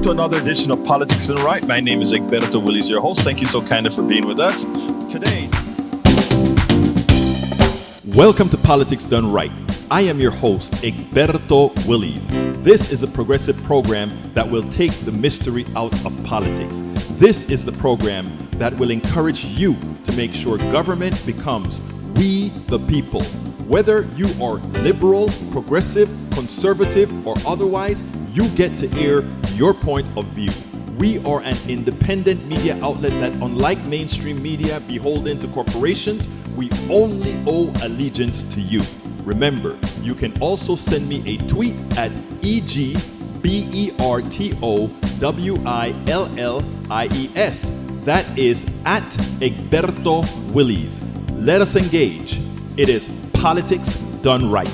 Welcome to another edition of Politics and Right. My name is Egberto Willies, your host. Thank you so kindly for being with us today. Welcome to Politics Done Right. I am your host, Egberto Willies. This is a progressive program that will take the mystery out of politics. This is the program that will encourage you to make sure government becomes we the people. Whether you are liberal, progressive, conservative, or otherwise, you get to air your point of view. We are an independent media outlet that, unlike mainstream media beholden to corporations, we only owe allegiance to you. Remember, you can also send me a tweet at EGBERTOWILLIES. That is at Egberto Willies. Let us engage. It is Politics Done Right.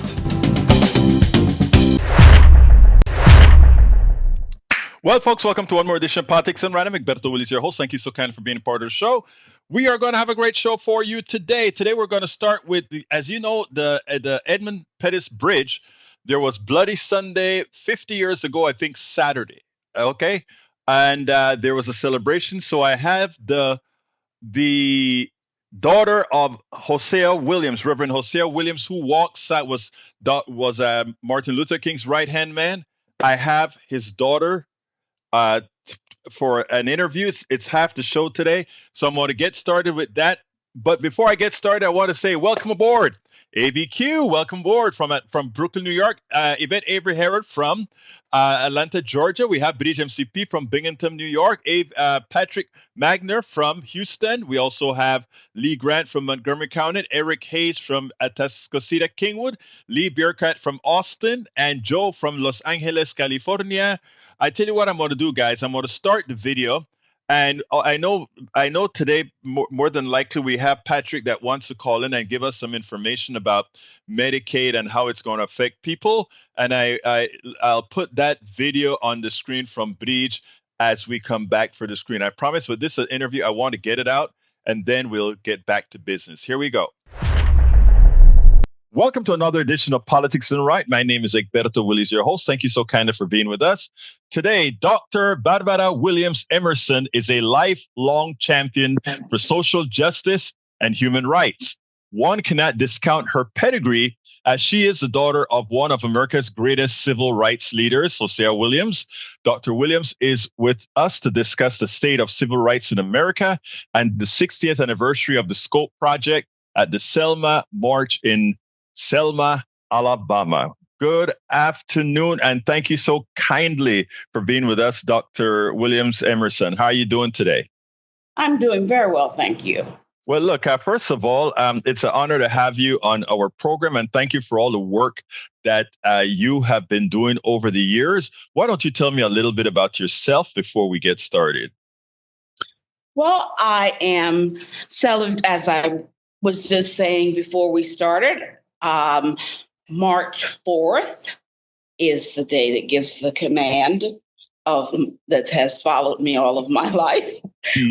Well, folks, welcome to one more edition of Politics and Right. I'm Egberto Willies, your host. Thank you so kindly for being a part of the show. We are going to have a great show for you today. Today, we're going to start with, as you know, the Edmund Pettus Bridge. There was Bloody Sunday 50 years ago, I think Saturday. Okay. And there was a celebration. So I have the daughter of Hosea Williams, Reverend Hosea Williams, who was Martin Luther King's right-hand man. I have his daughter for an interview. It's half the show today, so I'm going to get started with that. But before I get started, I want to say welcome aboard, ABQ. Welcome aboard from Brooklyn, New York. Yvette Avery Herod from Atlanta, Georgia. We have Bridge MCP from Binghamton, New York. Patrick Magner from Houston. We also have Lee Grant from Montgomery County. Eric Hayes from Atascocita, Kingwood. Lee Bierkat from Austin. And Joe from Los Angeles, California. I tell you what I'm going to do, guys. I'm going to start the video. And I know today, more than likely, we have Patrick that wants to call in and give us some information about Medicaid and how it's going to affect people. And I'll put that video on the screen from Bridge as we come back for the screen. I promise, but this is an interview. I want to get it out, and then we'll get back to business. Here we go. Welcome to another edition of Politics and Right. My name is Egberto Willies, your host. Thank you so kindly for being with us. Today, Dr. Barbara Williams Emerson is a lifelong champion for social justice and human rights. One cannot discount her pedigree, as she is the daughter of one of America's greatest civil rights leaders, Hosea Williams. Dr. Williams is with us to discuss the state of civil rights in America and the 60th anniversary of the Scope Project at the Selma March in Selma, Alabama. Good afternoon, and thank you so kindly for being with us, Dr. Williams Emerson. How are you doing today? I'm doing very well, thank you. Well, look, first of all, it's an honor to have you on our program, and thank you for all the work that you have been doing over the years. Why don't you tell me a little bit about yourself before we get started? Well, I am as I was just saying before we started, March 4th is the day that gives the command that has followed me all of my life.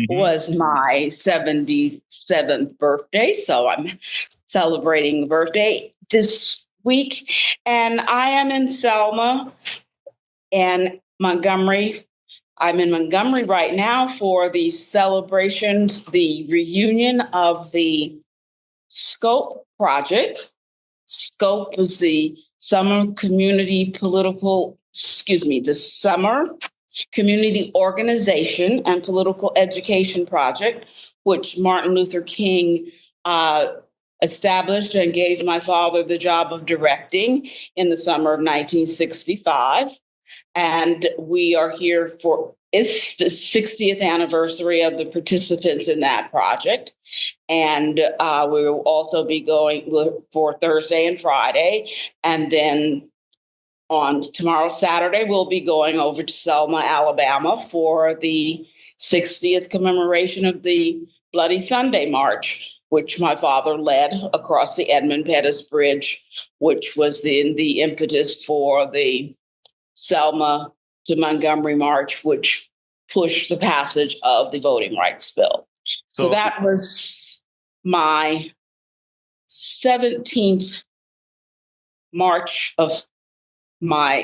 Was my 77th birthday. So I'm celebrating the birthday this week. And I am in Selma and Montgomery. I'm in Montgomery right now for the celebrations, the reunion of the Scope Project. Scope was the Summer Community Organization and Political Education Project, which Martin Luther King established and gave my father the job of directing in the summer of 1965. And we are here it's the 60th anniversary of the participants in that project. And we will also be going for Thursday and Friday. And then on tomorrow, Saturday, we'll be going over to Selma, Alabama for the 60th commemoration of the Bloody Sunday March, which my father led across the Edmund Pettus Bridge, which was the impetus for the Selma to Montgomery March, which pushed the passage of the voting rights bill. So that was my 17th March of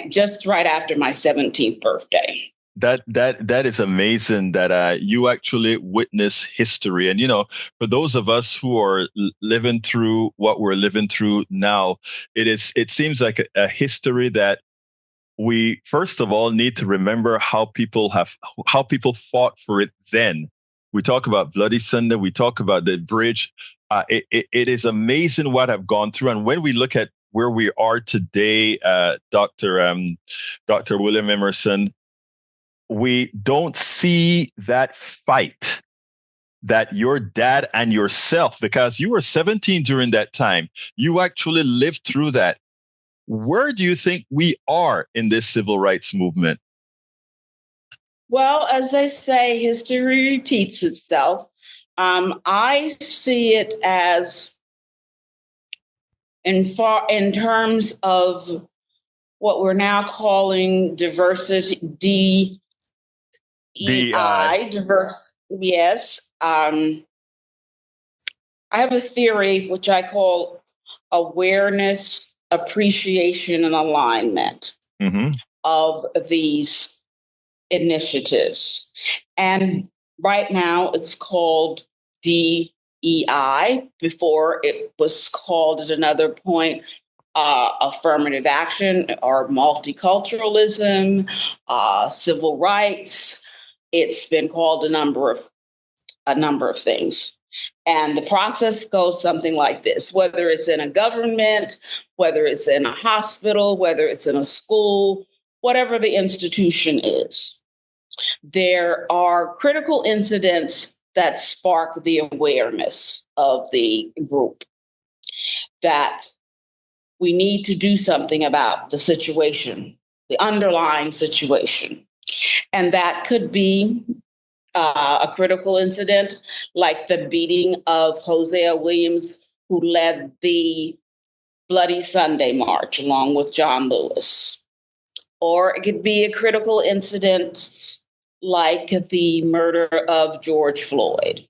just right after my 17th birthday. That is amazing that you actually witness history. And for those of us who are living through what we're living through now, it seems like a history that we first of all need to remember how people fought for it then. We talk about Bloody Sunday, we talk about the bridge. It is amazing what I've gone through, and when we look at where we are today, Dr. William Emerson, we don't see that fight that your dad and yourself, because you were 17 during that time, you actually lived through that. Where do you think we are in this civil rights movement? Well, as they say, history repeats itself. I see it as in terms of what we're now calling diversity, DEI, diverse. Yes. I have a theory which I call awareness, appreciation, and alignment of these initiatives. And right now it's called DEI. Before it was called at another point affirmative action or multiculturalism, civil rights. It's been called a number of things. And the process goes something like this, whether it's in a government, whether it's in a hospital, whether it's in a school, whatever the institution is. There are critical incidents that spark the awareness of the group that we need to do something about the situation, the underlying situation. And that could be a critical incident like the beating of Hosea Williams, who led the Bloody Sunday March along with John Lewis. Or it could be a critical incident like the murder of George Floyd.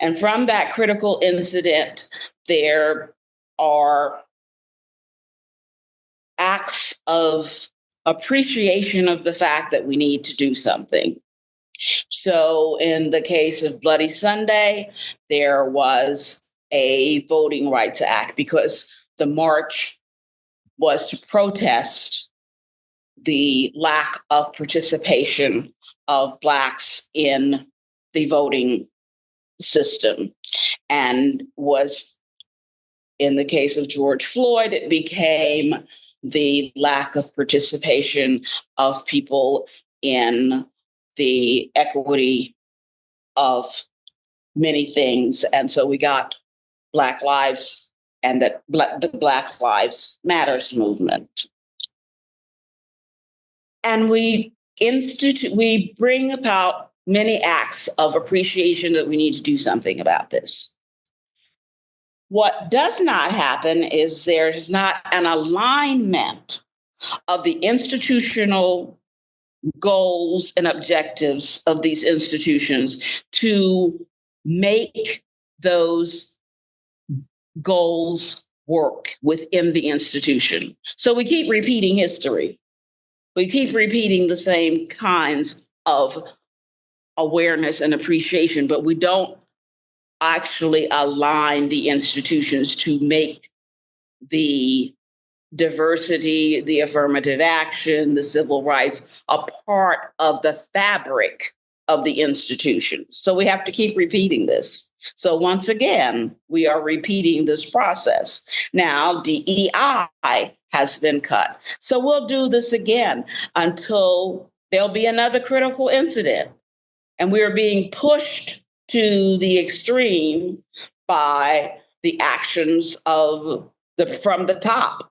And from that critical incident, there are acts of appreciation of the fact that we need to do something. So in the case of Bloody Sunday, there was a Voting Rights Act because the march was to protest the lack of participation of Blacks in the voting system. And was, in the case of George Floyd, it became the lack of participation of people in the equity of many things. And so we got Black Lives and the Black Lives Matters movement. And we bring about many acts of appreciation that we need to do something about this. What does not happen is there's not an alignment of the institutional goals and objectives of these institutions to make those goals work within the institution. So we keep repeating history. We keep repeating the same kinds of awareness and appreciation, but we don't actually align the institutions to make the diversity, the affirmative action, the civil rights a part of the fabric of the institution. So we have to keep repeating this. So once again, we are repeating this process. Now, DEI has been cut. So we'll do this again until there'll be another critical incident. And we are being pushed to the extreme by the actions of from the top.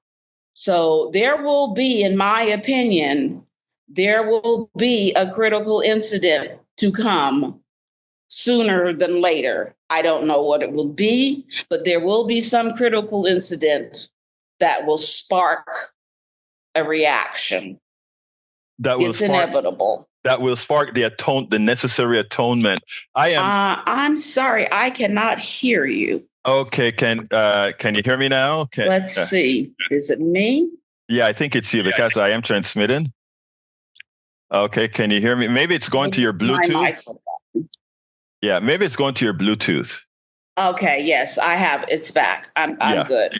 So there will be, in my opinion, there will be a critical incident to come sooner than later. I don't know what it will be, but there will be some critical incident that will spark a reaction. It's inevitable. That will spark the necessary atonement. I'm sorry, I cannot hear you. Okay, can you hear me now? Okay. Let's see. Is it me? Yeah, I think it's you because I am transmitting. Okay, can you hear me? Maybe it's going to your Bluetooth. Yeah, maybe it's going to your Bluetooth. Okay, yes, I have. It's back. I'm good.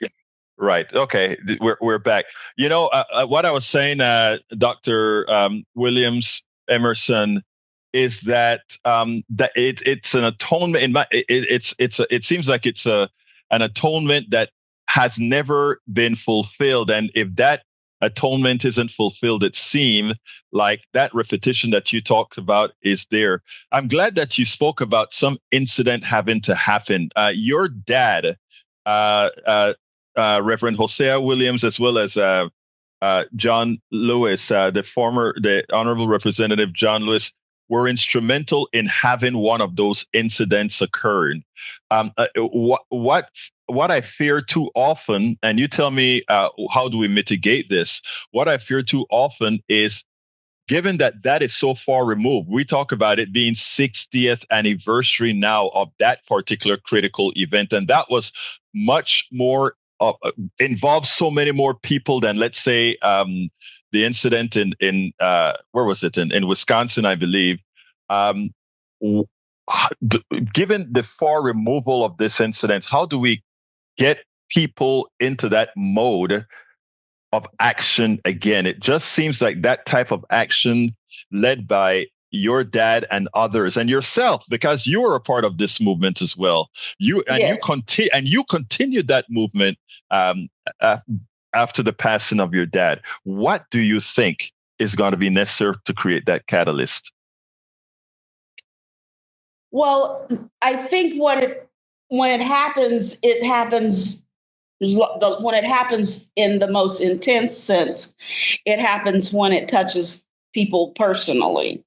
Right. Okay, we're back. What I was saying, Dr. Williams Emerson, is that it's an atonement. It seems like it's an atonement that has never been fulfilled, and if that atonement isn't fulfilled, it seems like that repetition that you talked about is there. I'm glad that you spoke about some incident having to happen. Your dad, Reverend Hosea Williams, as well as John Lewis, the Honorable Representative John Lewis, were instrumental in having one of those incidents occurred. What I fear too often, and you tell me how do we mitigate this? What I fear too often is, given that is so far removed, we talk about it being 60th anniversary now of that particular critical event, and that was much more involved so many more people than, let's say, the incident in where was it, in Wisconsin, I believe. Given the far removal of this incident, how do we get people into that mode of action again? It just seems like that type of action led by your dad and others and yourself, because you were a part of this movement as well. You continued that movement after the passing of your dad. What do you think is going to be necessary to create that catalyst? Well, I think when it happens when it happens in the most intense sense, it happens when it touches people personally.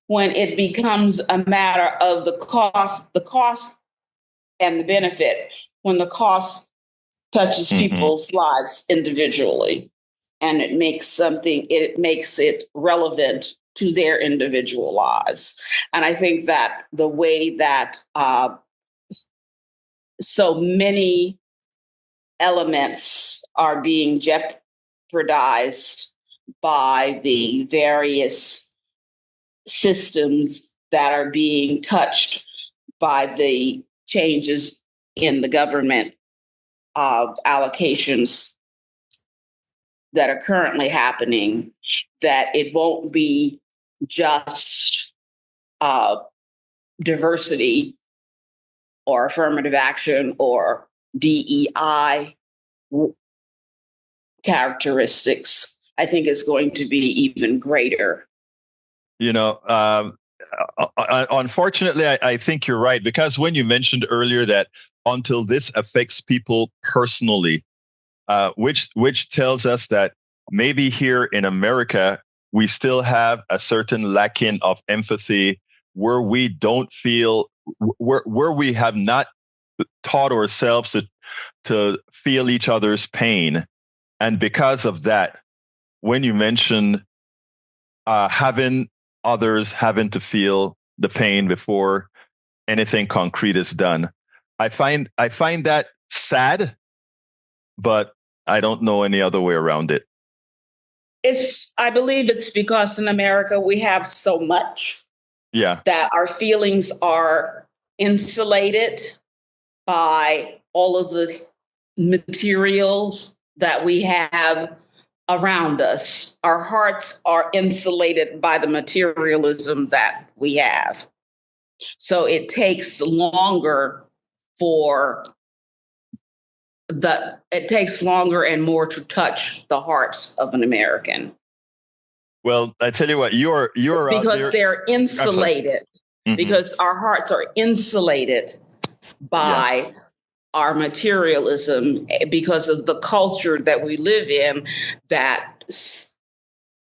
When it becomes a matter of the cost and the benefit, when the cost touches people's lives individually, and it makes it relevant to their individual lives. And I think that the way that so many elements are being jeopardized by the various systems that are being touched by the changes in the government allocations that are currently happening, that it won't be just diversity or affirmative action or DEI characteristics. I think it's going to be even greater. Unfortunately, I think you're right, because when you mentioned earlier that until this affects people personally, which tells us that maybe here in America, we still have a certain lacking of empathy, where we don't feel, where we have not taught ourselves to feel each other's pain. And because of that, when you mention having others having to feel the pain before anything concrete is done, I find that sad, but I don't know any other way around it. I believe it's because in America we have so much that our feelings are insulated by all of the materials that we have around us. Our hearts are insulated by the materialism that we have. So it takes longer and more to touch the hearts of an American. Well, I tell you what, you're because they're insulated. Because our hearts are insulated by our materialism, because of the culture that we live in that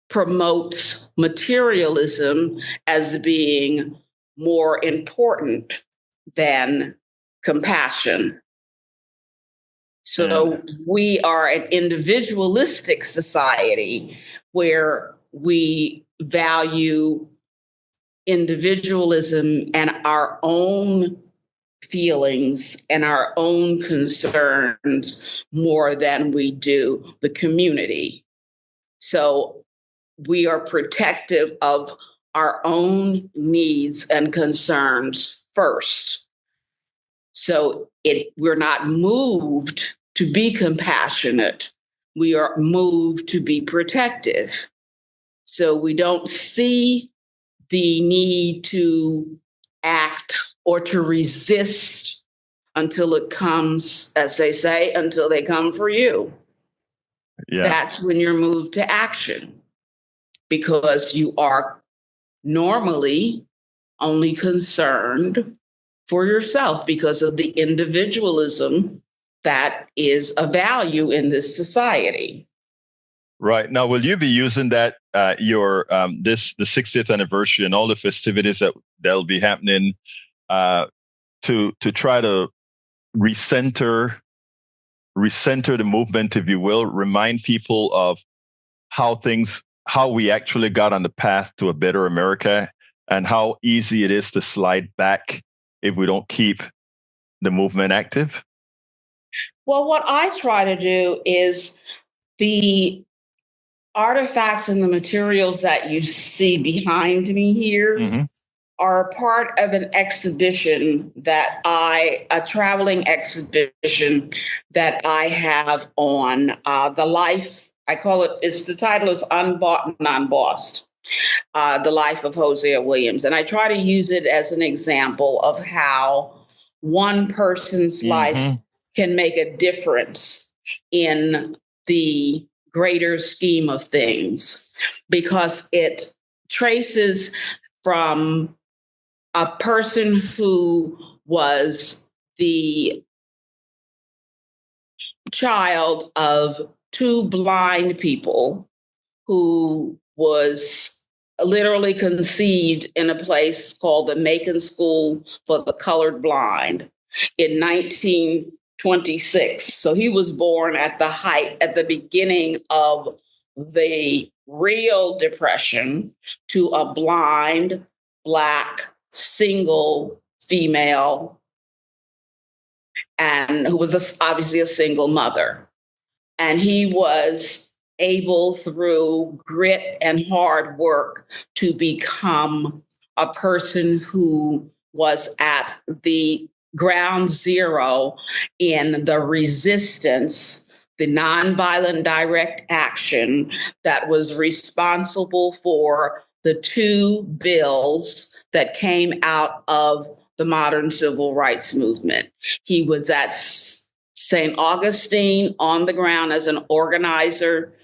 promotes materialism as being more important than compassion. So we are an individualistic society where we value individualism and our own feelings and our own concerns more than we do the community. So we are protective of our own needs and concerns first. So we're not moved to be compassionate. We are moved to be protective. So we don't see the need to act or to resist until it comes, as they say, until they come for you. Yeah. That's when you're moved to action, because you are normally only concerned for yourself because of the individualism that is a value in this society. Right. Now, will you be using that, the 60th anniversary and all the festivities that'll be happening, to try to recenter the movement, if you will, remind people of how we actually got on the path to a better America, and how easy it is to slide back if we don't keep the movement active? Well, what I try to do is the artifacts and the materials that you see behind me here Mm-hmm. are part of an exhibition a traveling exhibition that I have on the life. The title is Unbought and Unbossed, the life of Hosea Williams. And I try to use it as an example of how one person's life can make a difference in the greater scheme of things, because it traces from a person who was the child of two blind people, who was literally conceived in a place called the Macon School for the Colored Blind in 1926. So he was born at the beginning of the real Depression, to a blind, Black, single female, and who was obviously a single mother. And he was able, through grit and hard work, to become a person who was at the ground zero in the resistance, the nonviolent direct action that was responsible for the two bills that came out of the modern civil rights movement. He was at St. Augustine on the ground as an organizer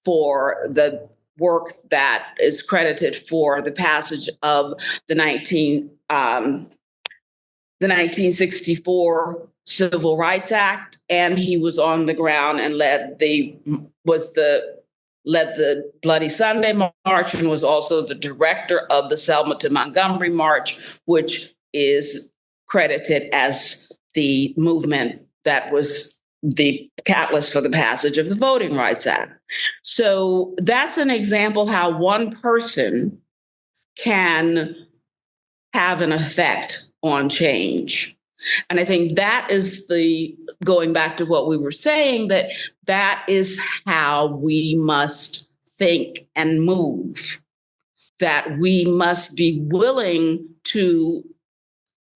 for the work that is credited for the passage of the 1964 Civil Rights Act, and he was on the ground and led the Bloody Sunday March, and was also the director of the Selma to Montgomery March, which is credited as the movement that was the catalyst for the passage of the Voting Rights Act. So that's an example how one person can have an effect on change. And I think that is going back to what we were saying, that is how we must think and move, that we must be willing to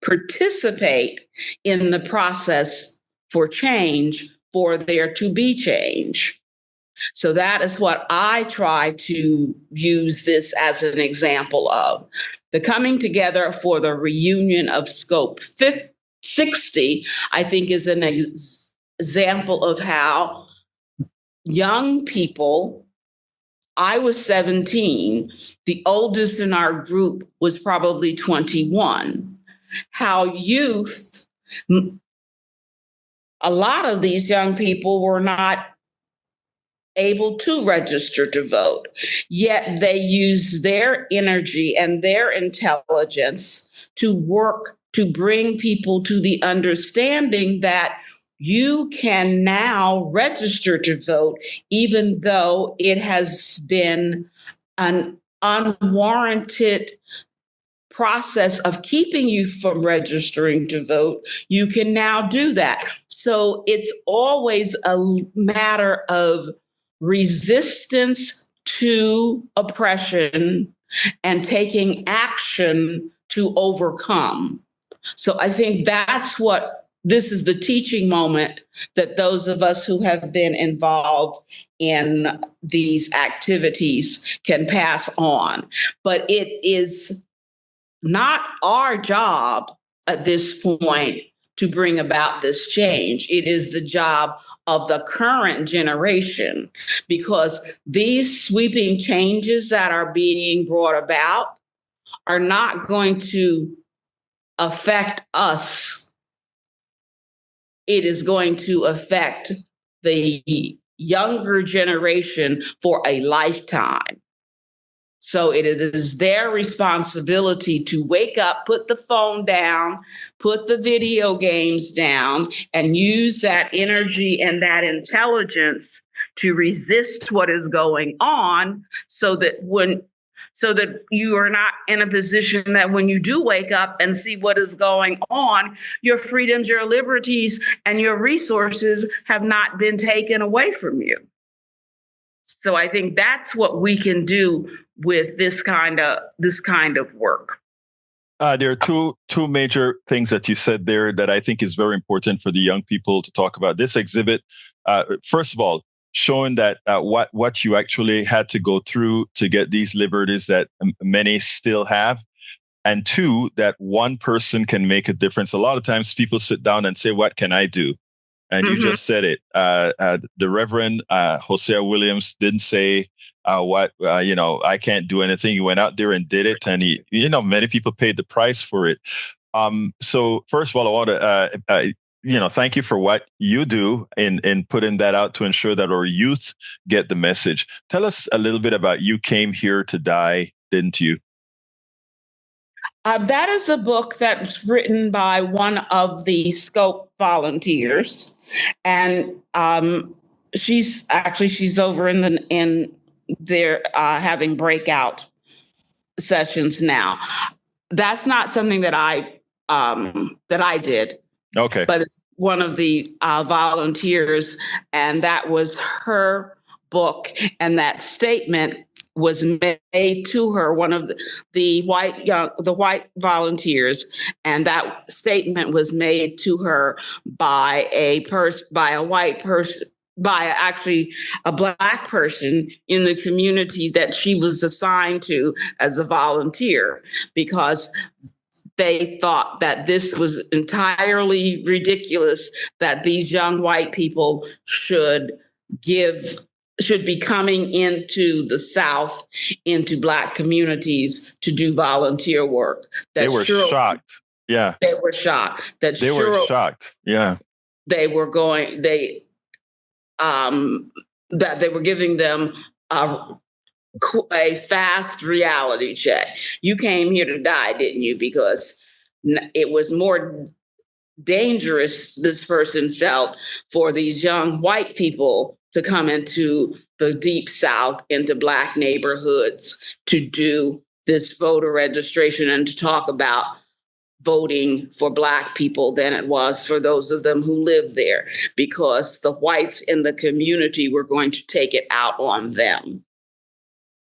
participate in the process for change, for there to be change. So that is what I try to use this as an example of. The coming together for the reunion of Scope 60, I think, is an example of how young people, I was 17, the oldest in our group was probably 21, how youth, a lot of these young people were not able to register to vote, yet they used their energy and their intelligence to work to bring people to the understanding that you can now register to vote, even though it has been an unwarranted process of keeping you from registering to vote. You can now do that. So it's always a matter of resistance to oppression and taking action to overcome. So I think that's what this is, the teaching moment that those of us who have been involved in these activities can pass on. But it is not our job at this point to bring about this change. It is the job of the current generation, because these sweeping changes that are being brought about are not going to affect us. It is going to affect the younger generation for a lifetime. So it is their responsibility to wake up, put the phone down, put the video games down, and use that energy and that intelligence to resist what is going on, so that you are not in a position that when you do wake up and see what is going on, your freedoms, your liberties, and your resources have not been taken away from you. So I think that's what we can do with this kind of work. There are two major things that you said there that I think is very important for the young people to talk about. This exhibit, first of all, showing that what you actually had to go through to get these liberties that many still have, and two, that one person can make a difference. A lot of times people sit down and say, "What can I do?" And you just said it. The Reverend Hosea Williams didn't say, I can't do anything. He went out there and did it. And many people paid the price for it. So first of all, I want to, thank you for what you do in putting that out to ensure that our youth get the message. Tell us a little bit about You Came Here to Die, Didn't You? That is a book that's written by one of the Scope volunteers, and she's over in there having breakout sessions now. That's not something that I did. Okay, but it's one of the volunteers, and that was her book, and that statement was made to her, one of the white volunteers, and that statement was made to her by a white person, by actually a Black person in the community that she was assigned to as a volunteer, because they thought that this was entirely ridiculous, that these young white people should be coming into the South, into Black communities to do volunteer work. They were shocked. Yeah. They were shocked. They were shocked. Yeah. They were that they were giving them a fast reality check. You came here to die, didn't you? Because it was more dangerous, this person felt, for these young white people to come into the Deep South, into Black neighborhoods, to do this voter registration and to talk about voting for Black people than it was for those of them who lived there, because the whites in the community were going to take it out on them.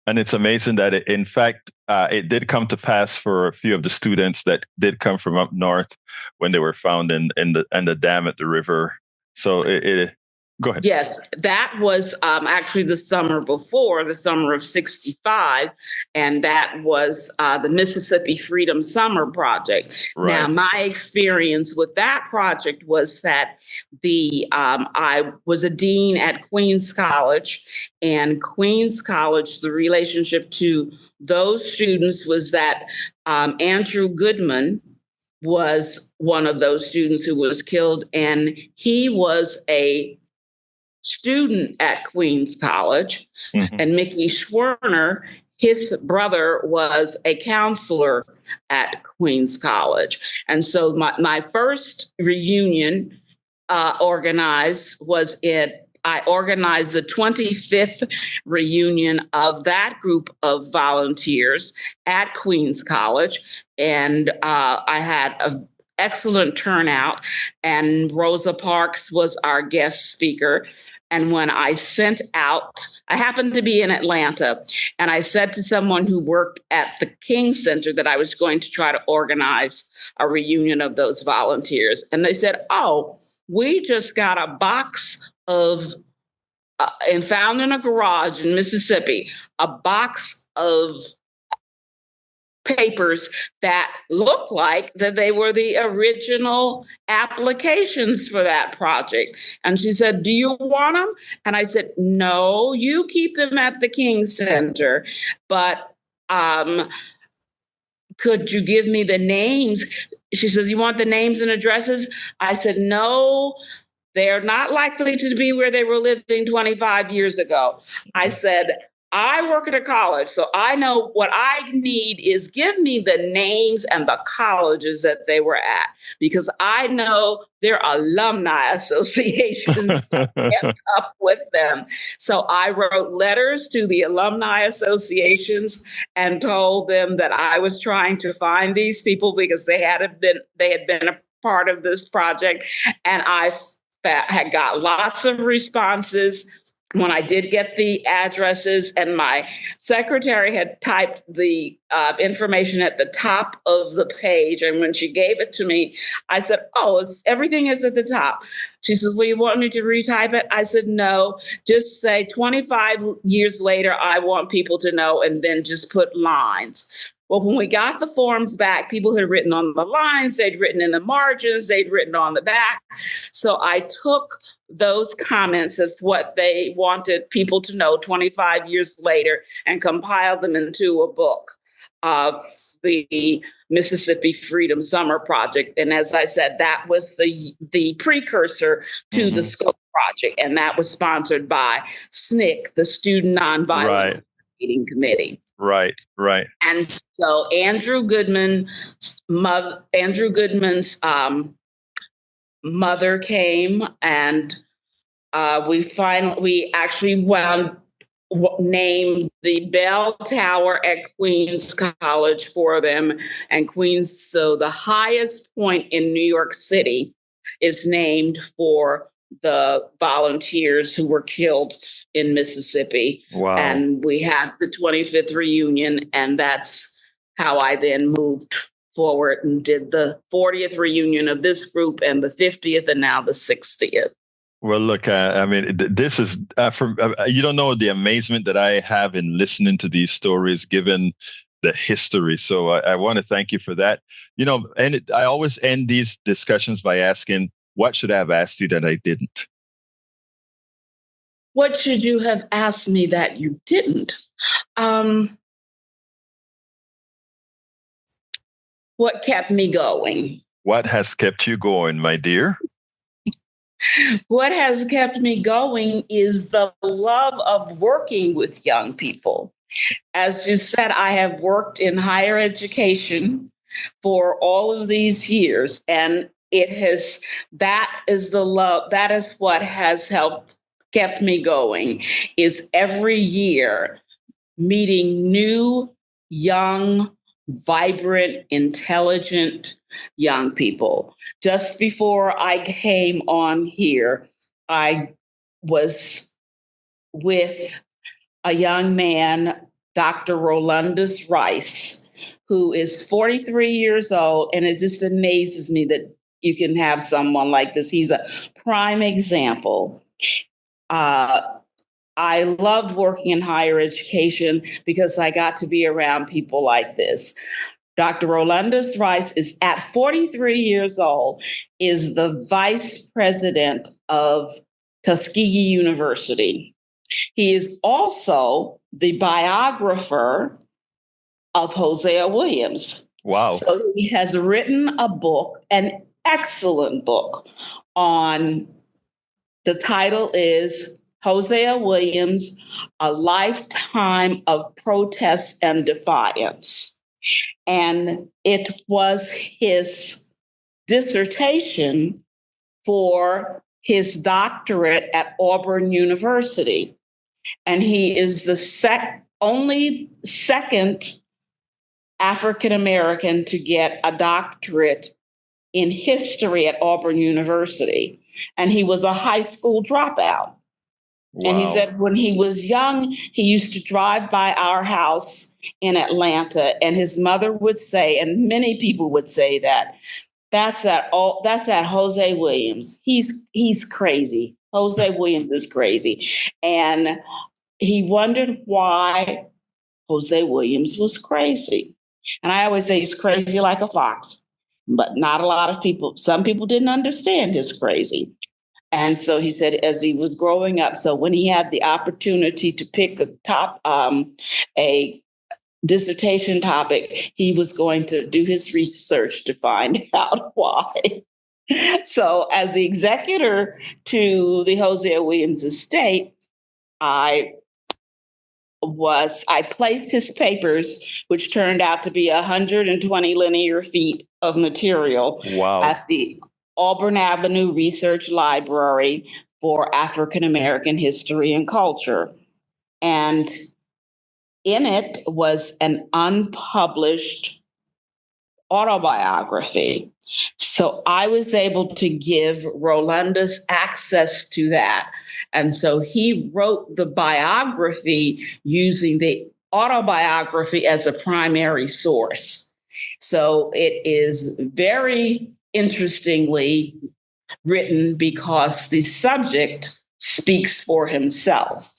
And it's amazing that, in fact, it did come to pass for a few of the students that did come from up north when they were found in the dam at the river. So go ahead. Yes, that was actually the summer before, the summer of '65, and that was the Mississippi Freedom Summer Project. Right. Now, my experience with that project was that I was a dean at Queens College, and Queens College, the relationship to those students was that Andrew Goodman was one of those students who was killed, and he was a student at Queens College, and Mickey Schwerner, his brother, was a counselor at Queens College. And so my first reunion I organized the 25th reunion of that group of volunteers at Queens College. And I had excellent turnout, and Rosa Parks was our guest speaker. And when I sent out, I happened to be in Atlanta, and I said to someone who worked at the King Center that I was going to try to organize a reunion of those volunteers. And they said, oh, we just got a box of, and found in a garage in Mississippi, a box of papers that look like that they were the original applications for that project. And she said, do you want them? And I said, no, you keep them at the King Center. But could you give me the names? She says, you want the names and addresses? I said, no, they're not likely to be where they were living 25 years ago. I said, I work at a college, so I know what I need is give me the names and the colleges that they were at, because I know their alumni associations kept up with them. So I wrote letters to the alumni associations and told them that I was trying to find these people because they had been a part of this project, and I had got lots of responses. When I did get the addresses, and my secretary had typed the information at the top of the page, and when she gave it to me, I said, oh, everything is at the top. She says, well, you want me to retype it? I said, no, just say 25 years later, I want people to know, and then just put lines. Well, when we got the forms back, people had written on the lines, they'd written in the margins, they'd written on the back. So I took those comments of what they wanted people to know 25 years later and compiled them into a book of the Mississippi Freedom Summer Project. And as I said, that was the precursor to the SCOPE project. And that was sponsored by SNCC, the Student Nonviolent Meeting Committee. Right. And so Andrew Goodman's mother came, and we actually named the bell tower at Queens College for them, and Queens. So the highest point in New York City is named for the volunteers who were killed in Mississippi. Wow. And we had the 25th reunion, and that's how I then moved forward and did the 40th reunion of this group, and the 50th, and now the 60th. Well, look, I mean, this is you don't know the amazement that I have in listening to these stories, given the history. So I want to thank you for that. And I always end these discussions by asking, what should I have asked you that I didn't? What should you have asked me that you didn't? What kept me going? What has kept you going, my dear? What has kept me going is the love of working with young people. As you said, I have worked in higher education for all of these years, and that is the love, that is what has kept me going, is every year meeting new, young, vibrant, intelligent young people. Just before I came on here, I was with a young man, Dr. Rolandus Rice, who is 43 years old, and it just amazes me that you can have someone like this. He's a prime example. I loved working in higher education because I got to be around people like this. Dr. Rolandus Rice is, at 43 years old, is the vice president of Tuskegee University. He is also the biographer of Hosea Williams. Wow. So he has written a book, an excellent book, on, the title is Hosea Williams, A Lifetime of Protest and Defiance. And it was his dissertation for his doctorate at Auburn University. And he is the only second African American to get a doctorate in history at Auburn University, and he was a high school dropout. Wow. And he said when he was young, he used to drive by our house in Atlanta, and his mother would say, and many people would say that's that Jose Williams. He's crazy. Jose Williams is crazy. And he wondered why Jose Williams was crazy. And I always say he's crazy like a fox, but not a lot of people. Some people didn't understand his crazy. And so he said, as he was growing up, so when he had the opportunity to pick a dissertation topic, he was going to do his research to find out why. So as the executor to the Hosea Williams estate, I placed his papers, which turned out to be 120 linear feet of material, Wow. at the Auburn Avenue Research Library for African American History and Culture. And in it was an unpublished autobiography. So I was able to give Rolandus access to that. And so he wrote the biography using the autobiography as a primary source. So it is very interestingly written because the subject speaks for himself.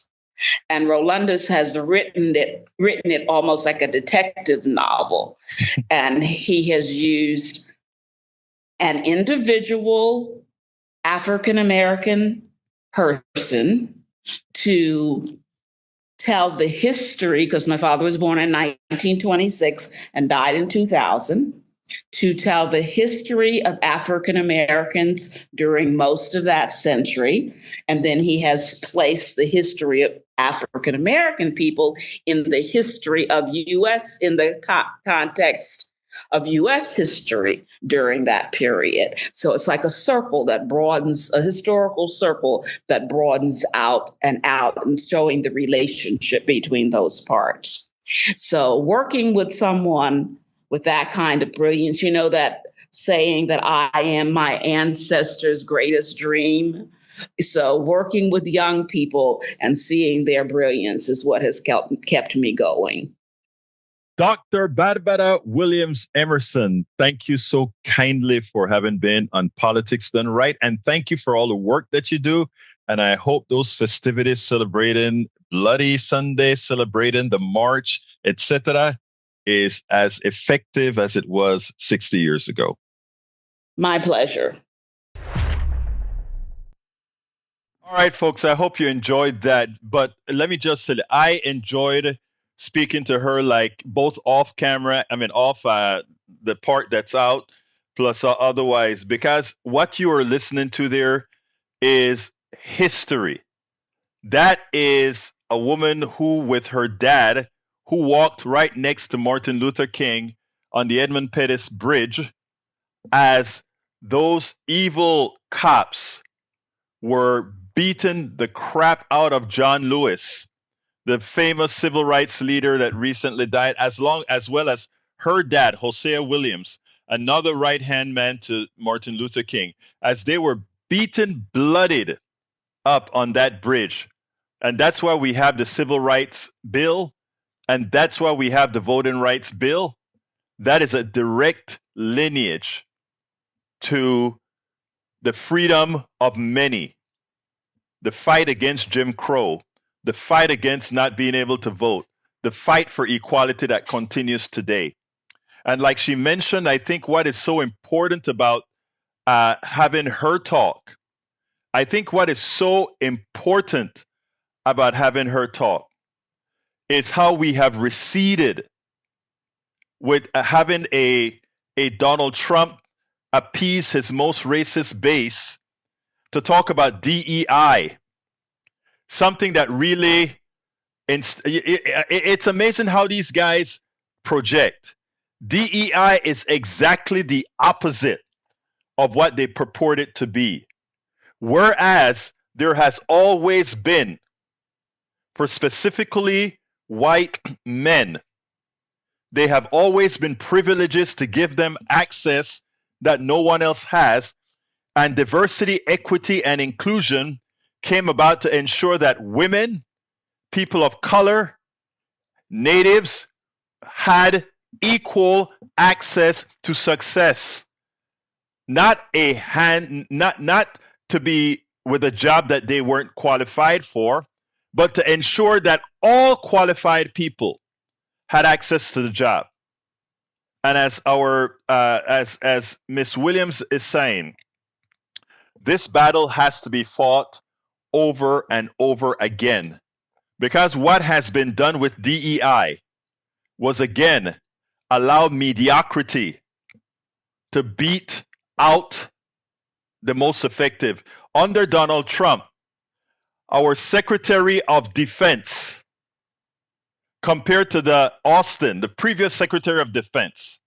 And Rolandus has written it almost like a detective novel. And he has used an individual African-American person to tell the history, because my father was born in 1926 and died in 2000, to tell the history of African Americans during most of that century. And then he has placed the history of African American people in the history of U.S., in the context of U.S. history during that period. So it's like a circle that broadens, a historical circle that broadens out and showing the relationship between those parts. So working with someone with that kind of brilliance, you know, that saying that I am my ancestors' greatest dream. So working with young people and seeing their brilliance is what has kept me going. Dr. Barbara Williams Emerson, thank you so kindly for having been on Politics Done Right. And thank you for all the work that you do. And I hope those festivities celebrating Bloody Sunday, celebrating the march, etc., is as effective as it was 60 years ago. My pleasure. All right, folks, I hope you enjoyed that. But let me just say that I enjoyed speaking to her, like both off camera, off the part that's out, plus otherwise, because what you are listening to there is history. That is a woman who, with her dad, who walked right next to Martin Luther King on the Edmund Pettus Bridge as those evil cops were beating the crap out of John Lewis, the famous civil rights leader that recently died, as well as her dad, Hosea Williams, another right-hand man to Martin Luther King, as they were beaten, bloodied up on that bridge. And that's why we have the Civil Rights Bill, and that's why we have the Voting Rights Bill. That is a direct lineage to the freedom of many, the fight against Jim Crow, the fight against not being able to vote, the fight for equality that continues today. And like she mentioned, I think what is so important about having her talk, I think what is so important about having her talk is how we have receded with having a Donald Trump appease his most racist base to talk about DEI, something that really, it's amazing how these guys project. DEI is exactly the opposite of what they purport it to be. Whereas there has always been, for specifically white men, they have always been privileges to give them access that no one else has. And diversity, equity, and inclusion came about to ensure that women, people of color, natives had equal access to success. Not to be with a job that they weren't qualified for, but to ensure that all qualified people had access to the job. And as Miss Williams is saying, this battle has to be fought over and over again, because what has been done with DEI was again allow mediocrity to beat out the most effective. Under Donald Trump, our Secretary of Defense, compared to the previous Secretary of Defense,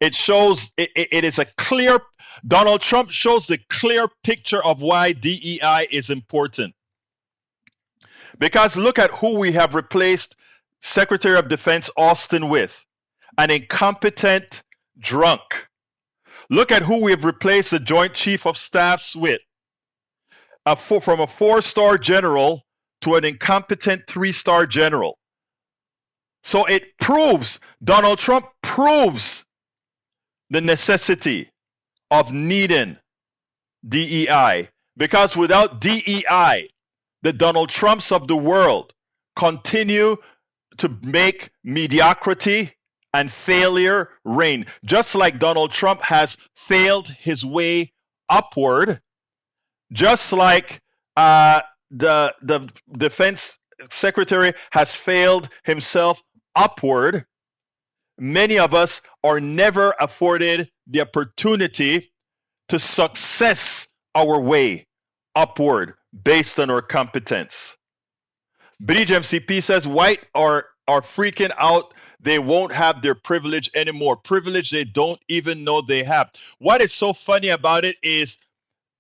it is a clear, Donald Trump shows the clear picture of why DEI is important. Because look at who we have replaced Secretary of Defense Austin with, an incompetent drunk. Look at who we have replaced the Joint Chief of Staffs with, from a 4-star general to an incompetent 3-star general. So it proves, Donald Trump proves the necessity of needing DEI, because without DEI, the Donald Trumps of the world continue to make mediocrity and failure reign. Just like Donald Trump has failed his way upward, just like the defense secretary has failed himself upward, many of us are never afforded the opportunity to success our way upward based on our competence. Bridge MCP says white are freaking out. They won't have their privilege anymore. Privilege they don't even know they have. What is so funny about it is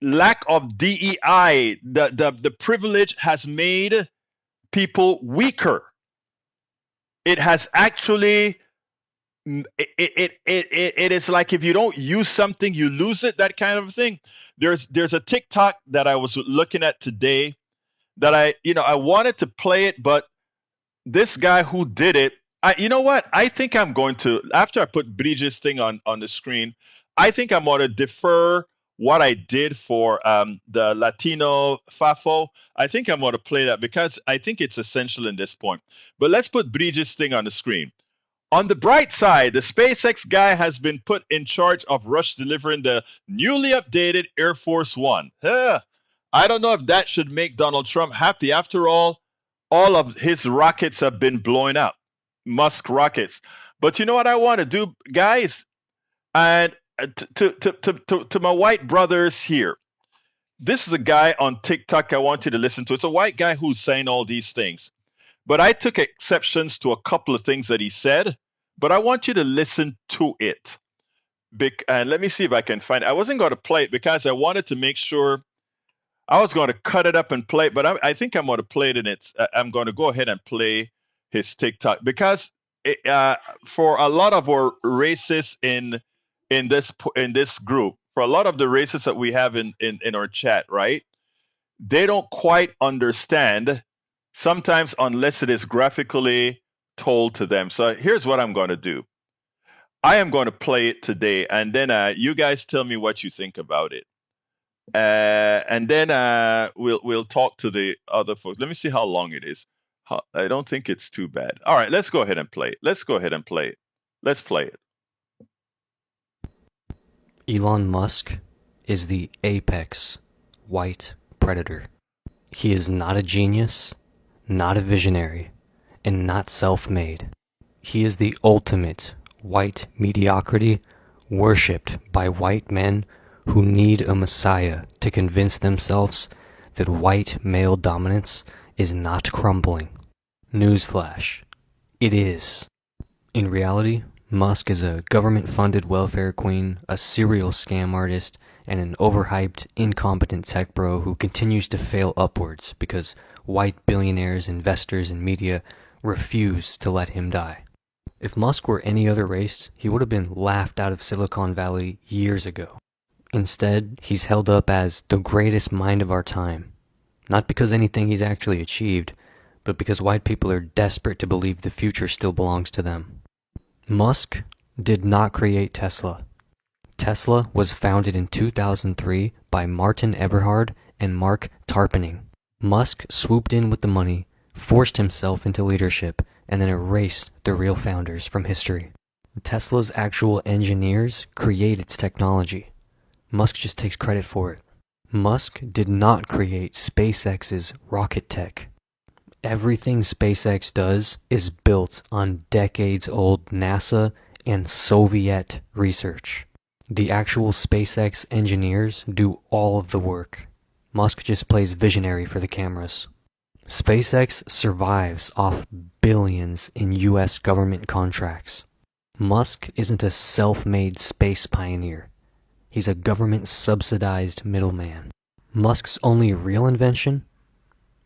lack of DEI. The privilege has made people weaker. It has actually, it is like if you don't use something, you lose it, that kind of thing. There's a TikTok that I was looking at today that I wanted to play it, but this guy who did it, you know what? I think I'm going to, after I put Bridget's thing on the screen, I think I'm going to defer what I did for the Latino FAFO. I think I'm going to play that because I think it's essential in this point. But let's put Bridget's thing on the screen. On the bright side, the SpaceX guy has been put in charge of rush delivering the newly updated Air Force One. I don't know if that should make Donald Trump happy. After all of his rockets have been blowing up, Musk rockets. But you know what I want to do, guys? And to my white brothers here, this is a guy on TikTok I want you to listen to. It's a white guy who's saying all these things. But I took exceptions to a couple of things that he said. But I want you to listen to it. And let me see if I can find it. I wasn't going to play it because I wanted to make sure I was going to cut it up and play it. But I think I'm going to play it, and I'm going to go ahead and play his TikTok because for a lot of our racists in this group, for a lot of the racists that we have in our chat, right? They don't quite understand sometimes unless it is graphically told to them. So here's what I'm going to do. I am going to play it today, and then you guys tell me what you think about it. And then we'll talk to the other folks. Let me see how long it is. I don't think it's too bad. All right, let's go ahead and play it. Let's play it. Elon Musk is the apex white predator. He is not a genius, not a visionary, and not self-made. He is the ultimate white mediocrity worshipped by white men who need a messiah to convince themselves that white male dominance is not crumbling. Newsflash. It is. In reality, Musk is a government-funded welfare queen, a serial scam artist, and an overhyped, incompetent tech bro who continues to fail upwards because white billionaires, investors, and media refuse to let him die. If Musk were any other race, he would have been laughed out of Silicon Valley years ago. Instead, he's held up as the greatest mind of our time. Not because anything he's actually achieved, but because white people are desperate to believe the future still belongs to them. Musk did not create Tesla. Tesla was founded in 2003 by Martin Eberhard and Mark Tarpenning. Musk swooped in with the money, forced himself into leadership, and then erased the real founders from history. Tesla's actual engineers create its technology. Musk just takes credit for it. Musk did not create SpaceX's rocket tech. Everything SpaceX does is built on decades-old NASA and Soviet research. The actual SpaceX engineers do all of the work. Musk just plays visionary for the cameras. SpaceX survives off billions in US government contracts. Musk isn't a self-made space pioneer. He's a government-subsidized middleman. Musk's only real invention?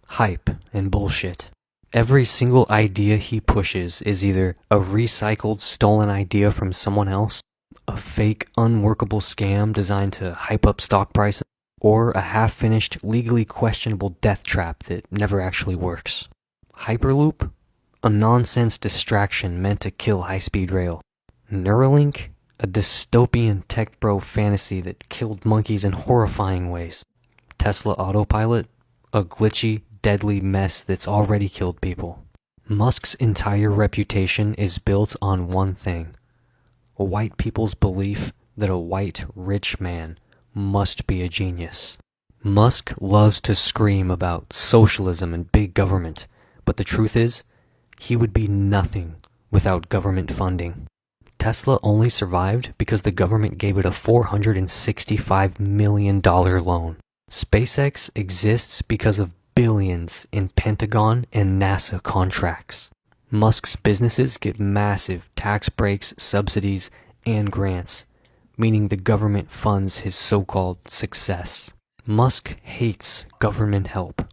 Hype and bullshit. Every single idea he pushes is either a recycled, stolen idea from someone else, a fake, unworkable scam designed to hype up stock prices, or a half-finished, legally questionable death trap that never actually works. Hyperloop? A nonsense distraction meant to kill high-speed rail. Neuralink? A dystopian tech bro fantasy that killed monkeys in horrifying ways. Tesla Autopilot? A glitchy, deadly mess that's already killed people. Musk's entire reputation is built on one thing: white people's belief that a white, rich man must be a genius. Musk loves to scream about socialism and big government, but the truth is, he would be nothing without government funding. Tesla only survived because the government gave it a $465 million loan. SpaceX exists because of billions in Pentagon and NASA contracts. Musk's businesses get massive tax breaks, subsidies, and grants, meaning the government funds his so-called success. Musk hates government help,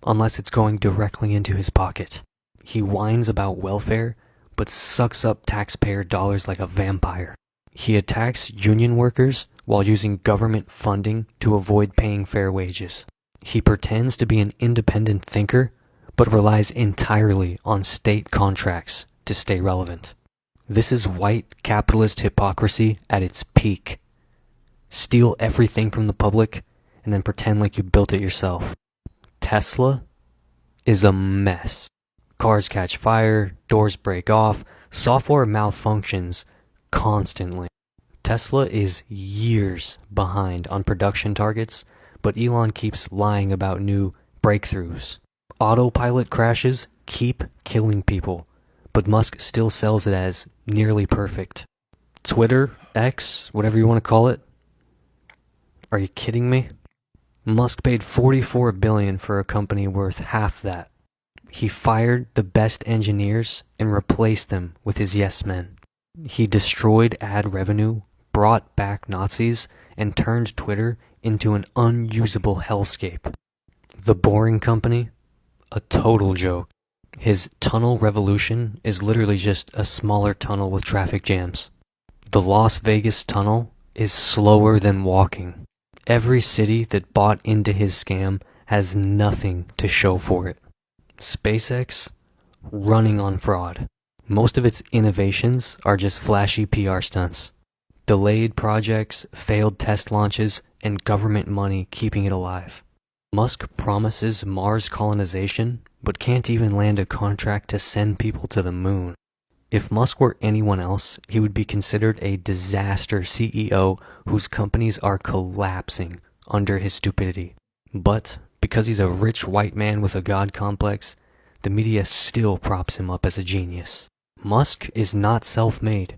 unless it's going directly into his pocket. He whines about welfare, but sucks up taxpayer dollars like a vampire. He attacks union workers while using government funding to avoid paying fair wages. He pretends to be an independent thinker, but relies entirely on state contracts to stay relevant. This is white capitalist hypocrisy at its peak. Steal everything from the public and then pretend like you built it yourself. Tesla is a mess. Cars catch fire, doors break off, software malfunctions constantly. Tesla is years behind on production targets, but Elon keeps lying about new breakthroughs. Autopilot crashes keep killing people, but Musk still sells it as nearly perfect. Twitter, X, whatever you want to call it. Are you kidding me? Musk paid $44 billion for a company worth half that. He fired the best engineers and replaced them with his yes men. He destroyed ad revenue, brought back Nazis, and turned Twitter into an unusable hellscape. The Boring Company? A total joke. His tunnel revolution is literally just a smaller tunnel with traffic jams. The Las Vegas tunnel is slower than walking. Every city that bought into his scam has nothing to show for it. SpaceX, running on fraud. Most of its innovations are just flashy PR stunts. Delayed projects, failed test launches, and government money keeping it alive. Musk promises Mars colonization, but can't even land a contract to send people to the moon. If Musk were anyone else, he would be considered a disaster CEO whose companies are collapsing under his stupidity. But because he's a rich white man with a god complex, the media still props him up as a genius. Musk is not self-made.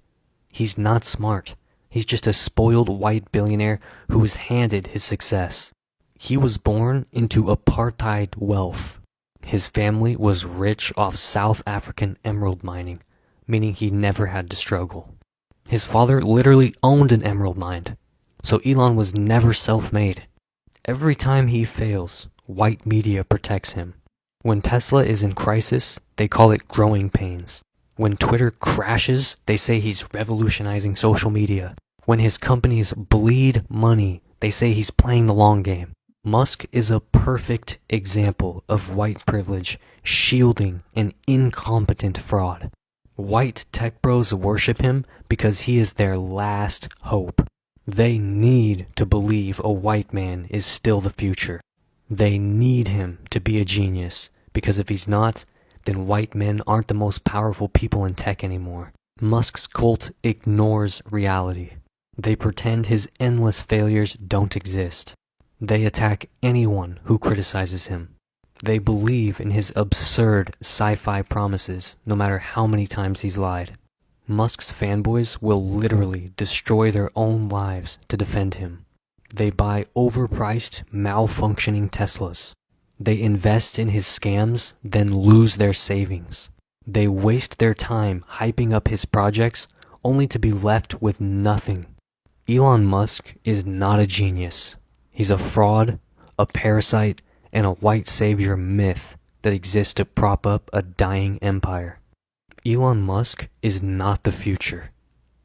He's not smart. He's just a spoiled white billionaire who was handed his success. He was born into apartheid wealth. His family was rich off South African emerald mining, meaning he never had to struggle. His father literally owned an emerald mine, so Elon was never self-made. Every time he fails, white media protects him. When Tesla is in crisis, they call it growing pains. When Twitter crashes, they say he's revolutionizing social media. When his companies bleed money, they say he's playing the long game. Musk is a perfect example of white privilege shielding an incompetent fraud. White tech bros worship him because he is their last hope. They need to believe a white man is still the future. They need him to be a genius, because if he's not, then white men aren't the most powerful people in tech anymore. Musk's cult ignores reality. They pretend his endless failures don't exist. They attack anyone who criticizes him. They believe in his absurd sci-fi promises, no matter how many times he's lied. Musk's fanboys will literally destroy their own lives to defend him. They buy overpriced, malfunctioning Teslas. They invest in his scams, then lose their savings. They waste their time hyping up his projects, only to be left with nothing. Elon Musk is not a genius. He's a fraud, a parasite, and a white savior myth that exists to prop up a dying empire. Elon Musk is not the future.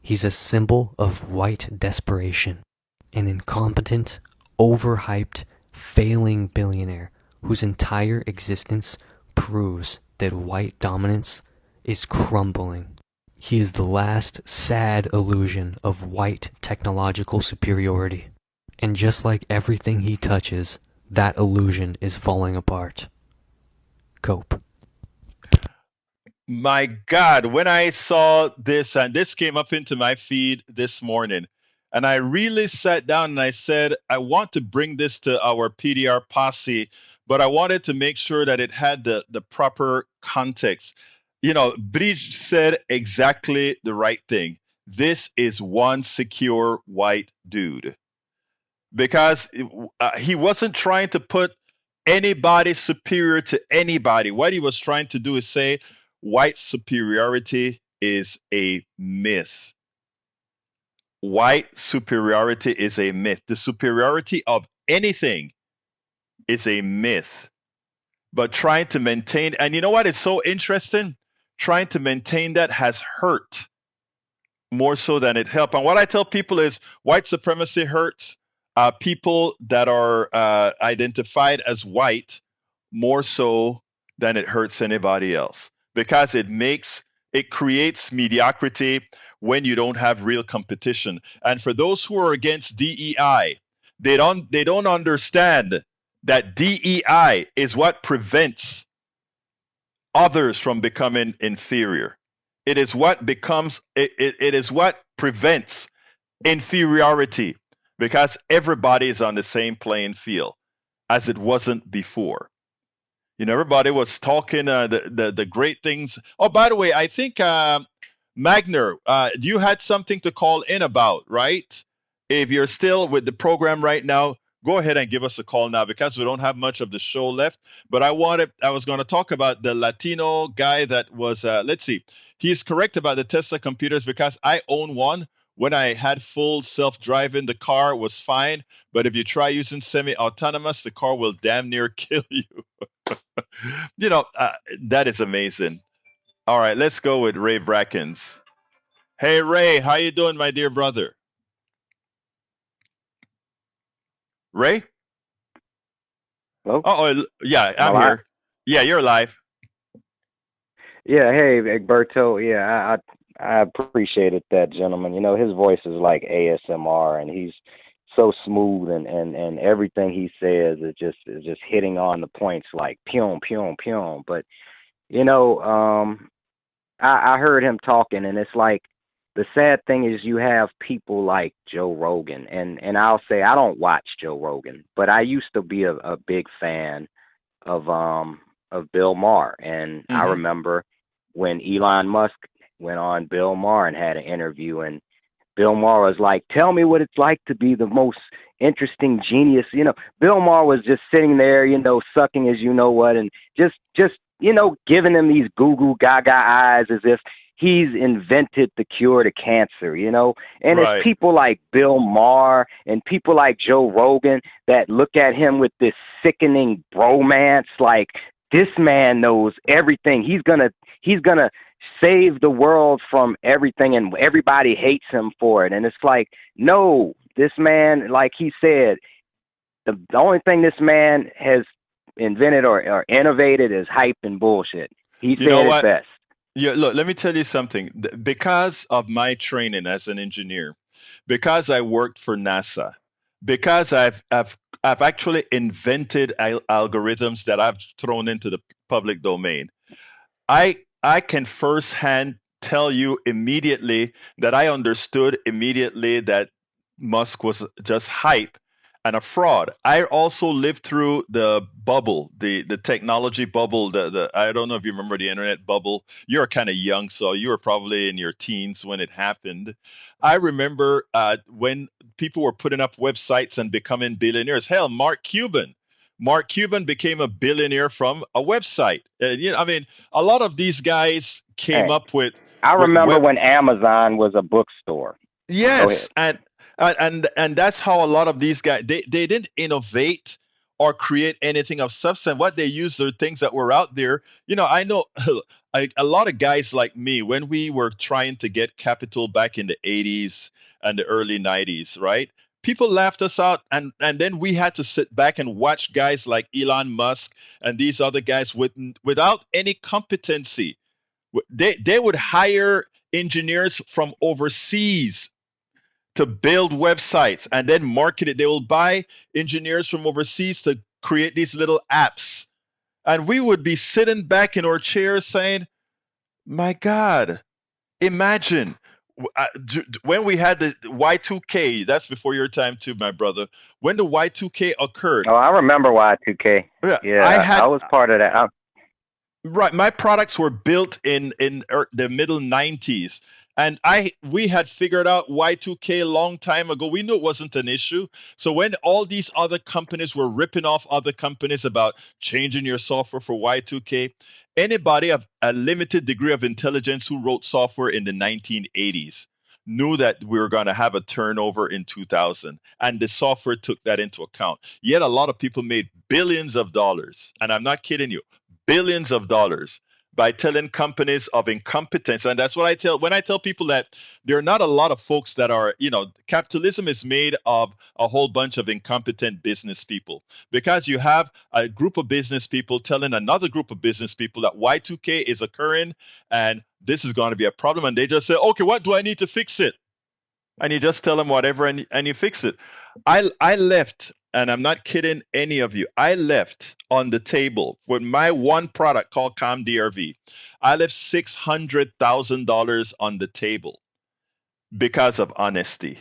He's a symbol of white desperation, an incompetent, overhyped, failing billionaire whose entire existence proves that white dominance is crumbling. He is the last sad illusion of white technological superiority. And just like everything he touches, that illusion is falling apart. Cope. My God, when I saw this, and this came up into my feed this morning, and I really sat down and I said, I want to bring this to our PDR posse, but I wanted to make sure that it had the proper context. You know, Bridge said exactly the right thing. This is one secure white dude. Because he wasn't trying to put anybody superior to anybody. What he was trying to do is say white superiority is a myth. White superiority is a myth. The superiority of anything is a myth. But trying to maintain, and you know what is so interesting? Trying to maintain that has hurt more so than it helped. And what I tell people is white supremacy hurts people that are identified as white more so than it hurts anybody else, because it creates mediocrity when you don't have real competition. And for those who are against DEI, they don't understand that DEI is what prevents others from becoming inferior. It is what prevents inferiority, because everybody is on the same playing field as it wasn't before. You know, everybody was talking the great things. Oh, by the way, I think Magner, you had something to call in about, right? If you're still with the program right now, go ahead and give us a call now, because we don't have much of the show left. But I was going to talk about the Latino guy that was, let's see, he's correct about the Tesla computers, because I own one. When I had full self-driving, the car was fine. But if you try using semi-autonomous, the car will damn near kill you. You know, that is amazing. All right, let's go with Ray Brackens. Hey, Ray, how you doing, my dear brother? Ray? Hello? Oh, yeah, Am I I'm live? here. Yeah, you're live. Yeah, hey, Egberto. Yeah, I appreciated that gentleman. You know, his voice is like ASMR, and he's so smooth, and everything he says is just hitting on the points like pyong, pyong, pyong. But you know, I heard him talking, and it's like the sad thing is you have people like Joe Rogan, and I'll say I don't watch Joe Rogan, but I used to be a big fan of Bill Maher, and I Mm-hmm. remember when Elon Musk went on Bill Maher and had an interview, and Bill Maher was like, "Tell me what it's like to be the most interesting genius." You know, Bill Maher was just sitting there, you know, sucking as you know what, and just you know, giving him these goo goo gaga eyes as if he's invented the cure to cancer, you know. And it's Right. people like Bill Maher and people like Joe Rogan that look at him with this sickening bromance, like this man knows everything. He's gonna save the world from everything, and everybody hates him for it. And it's like, no, this man, like he said, the only thing this man has invented or innovated is hype and bullshit. He You know said it what? best. Yeah, look, let me tell you something. Because of my training as an engineer, because I worked for NASA, because I've actually invented algorithms that I've thrown into the public domain. I can firsthand tell you immediately that I understood immediately that Musk was just hype and a fraud. I also lived through the bubble, the technology bubble. The I don't know if you remember the internet bubble. You're kind of young, so you were probably in your teens when it happened. I remember when people were putting up websites and becoming billionaires. Hell, Mark Cuban became a billionaire from a website. I mean, a lot of these guys came Hey, up I with remember web. when Amazon was a bookstore. Go ahead. Yes, and that's how a lot of these guys they didn't innovate or create anything of substance. What they used are things that were out there. I know a lot of guys like me when we were trying to get capital back in the 80s and the early 90s, right? People laughed us out, and then we had to sit back and watch guys like Elon Musk and these other guys without any competency. They would hire engineers from overseas to build websites and then market it. They will buy engineers from overseas to create these little apps. And we would be sitting back in our chairs saying, my God, imagine when we had the Y2K, that's before your time too, my brother. When the Y2K occurred, Oh, I remember Y2K. yeah, I Yeah, I had was part of that. right. My products were built in the middle 90s, and I we had figured out Y2K a long time ago. We knew it wasn't an issue. So when all these other companies were ripping off other companies about changing your software for Y2K, anybody of a limited degree of intelligence who wrote software in the 1980s knew that we were going to have a turnover in 2000, and the software took that into account. Yet a lot of people made billions of dollars, and I'm not kidding you, billions of dollars by telling companies of incompetence. And that's what I tell when I tell people that there are not a lot of folks that are, capitalism is made of a whole bunch of incompetent business people, because you have a group of business people telling another group of business people that Y2K is occurring and this is going to be a problem. And they just say, okay, what do I need to fix it? And you just tell them whatever, and you fix it. I left, and I'm not kidding any of you. I left on the table with my one product called ComDRV. I left $600,000 on the table because of honesty.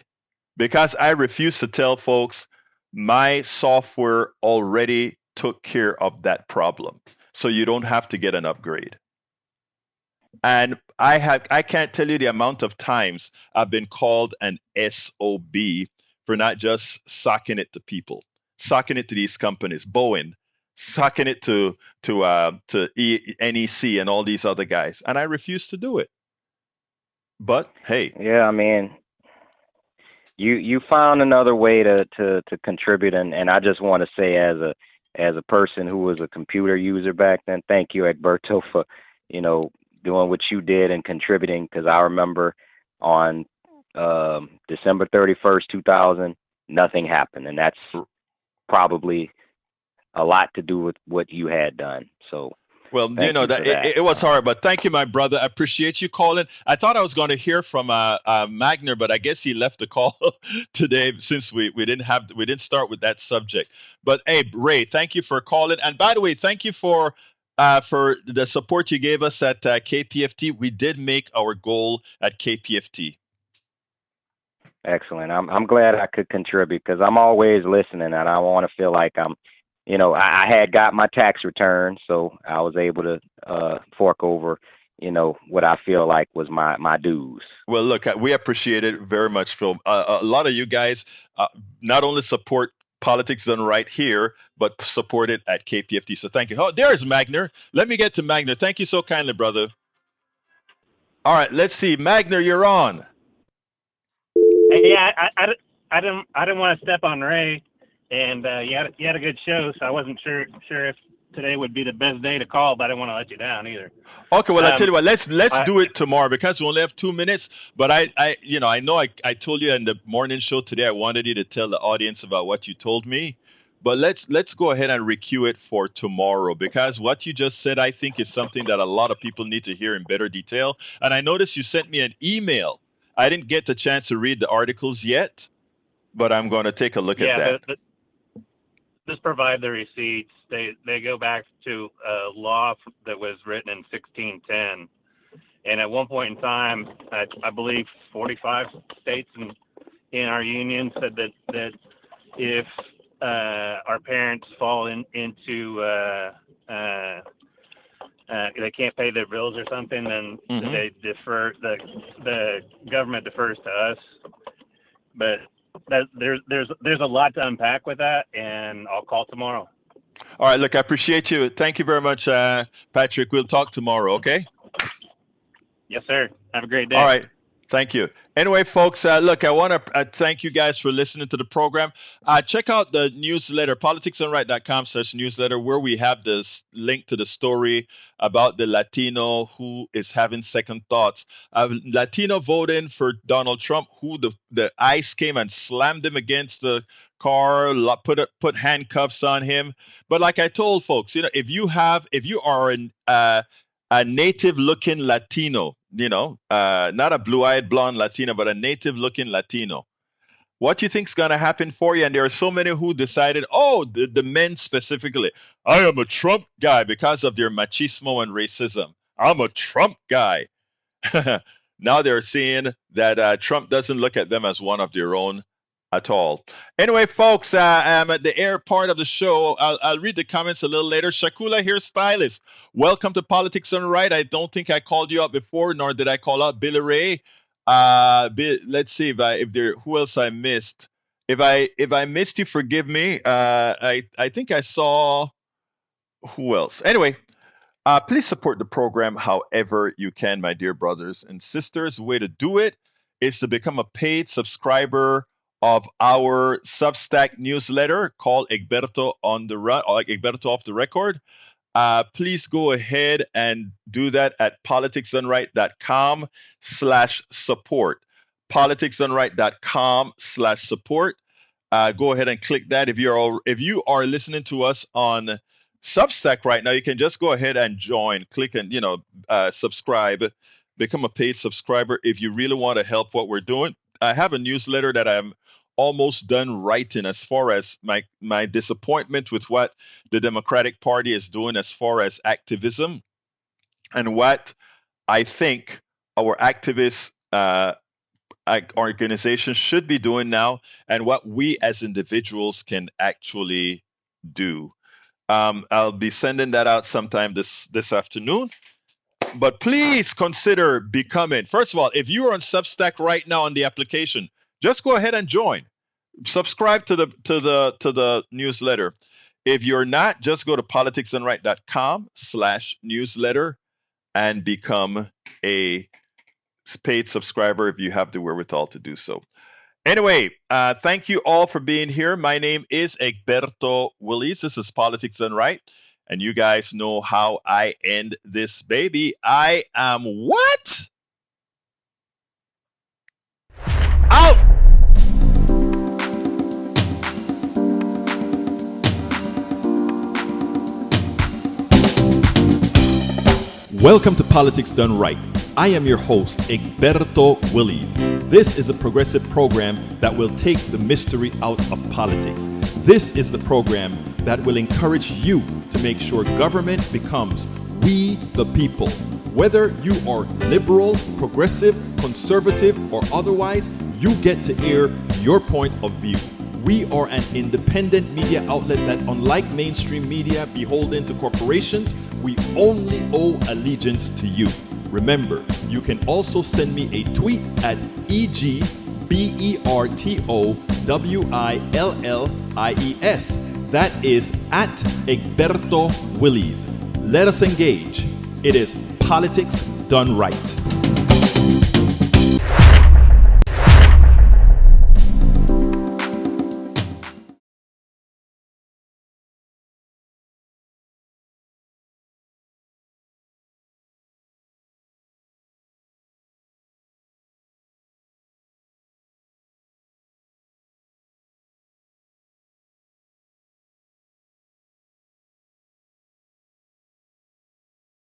Because I refuse to tell folks my software already took care of that problem, so you don't have to get an upgrade. And I can't tell you the amount of times I've been called an SOB for not just socking it to people, socking it to these companies, Boeing, socking it to NEC and all these other guys, and I refuse to do it. But hey, Yeah, I mean, you found another way to contribute, and I just want to say, as a person who was a computer user back then, thank you, Egberto, for doing what you did and contributing, because I remember on December 31st, 2000, nothing happened, and that's probably a lot to do with what you had done. So well, thank you that for that. it was hard, but thank you, my brother. I appreciate you calling. I thought I was going to hear from Magner, but I guess he left the call today since we didn't start with that subject. But hey, Ray, thank you for calling. And by the way, thank you for the support you gave us at KPFT. We did make our goal at KPFT. Excellent. I'm glad I could contribute, because I'm always listening, and I want to feel like I had got my tax return, so I was able to fork over, what I feel like was my dues. Well, look, we appreciate it very much, Phil. A lot of you guys not only support politics done right here, but support it at KPFT. So thank you. Oh, there's Magner. Let me get to Magner. Thank you so kindly, brother. All right, let's see. Magner, you're on. Yeah, I didn't want to step on Ray, and you had a good show, so I wasn't sure if today would be the best day to call, but I don't want to let you down either. Okay, well, I tell Um, you what, let's I, do it tomorrow because we only have 2 minutes. But I know I told you in the morning show today I wanted you to tell the audience about what you told me. But let's go ahead and recue it for tomorrow because what you just said I think is something that a lot of people need to hear in better detail. And I noticed you sent me an email. I didn't get the chance to read the articles yet, but I'm going to take a look at yeah, that. just provide the receipts. They go back to a law that was written in 1610, and at one point in time, I believe 45 states in our union said that if our parents fall into they can't pay their bills or something, then they defer. The government defers to us, but there's a lot to unpack with that, and I'll call tomorrow. All right, look, I appreciate you. Thank you very much, Patrick. We'll talk tomorrow, okay? Yes, sir. Have a great day. All right. Thank you. Anyway, folks, look, I want to thank you guys for listening to the program. Check out the newsletter, politicsdoneright.com/newsletter, where we have this link to the story about the Latino who is having second thoughts. Latino voting for Donald Trump, who the ICE came and slammed him against the car, put handcuffs on him. But like I told folks, if you are a native-looking Latino, not a blue-eyed blonde Latino, but a native-looking Latino, what do you think's going to happen for you? And there are so many who decided, the men specifically, I am a Trump guy because of their machismo and racism. I'm a Trump guy. Now they're seeing that Trump doesn't look at them as one of their own at all. Anyway, folks, I'm at the air part of the show. I'll read the comments a little later. Shakula, hairstylist. Welcome to Politics Done Right. I don't think I called you out before, nor did I call out Billy Ray. Let's see who else I missed. If I missed you, forgive me. I think I saw who else. Anyway, please support the program however you can, my dear brothers and sisters. The way to do it is to become a paid subscriber of our Substack newsletter called Egberto on the Run, or Egberto Off the Record. Please go ahead and do that at politicsdoneright.com/support. politicsdoneright.com/support. Go ahead and click that. If you are listening to us on Substack right now, you can just go ahead and join. Click and subscribe. Become a paid subscriber if you really want to help what we're doing. I have a newsletter that I'm almost done writing as far as my disappointment with what the Democratic Party is doing as far as activism and what I think our activist organizations should be doing now and what we as individuals can actually do. I'll be sending that out sometime this afternoon. But please consider becoming. First of all, if you're on Substack right now on the application, just go ahead and join. Subscribe to the newsletter. If you're not, just go to politicsdoneright.com/newsletter and become a paid subscriber if you have the wherewithal to do so. Anyway, thank you all for being here. My name is Egberto Willies. This is Politics Done Right. And you guys know how I end this baby. I am what? Out! Welcome to Politics Done Right. I am your host, Egberto Willies. This is a progressive program that will take the mystery out of politics. This is the program that will encourage you to make sure government becomes we the people. Whether you are liberal, progressive, conservative, or otherwise, you get to air your point of view. We are an independent media outlet that, unlike mainstream media beholden to corporations, we only owe allegiance to you. Remember, you can also send me a tweet at EGBERTOWILLIES. That is at Egberto Willies. Let us engage. It is Politics Done Right.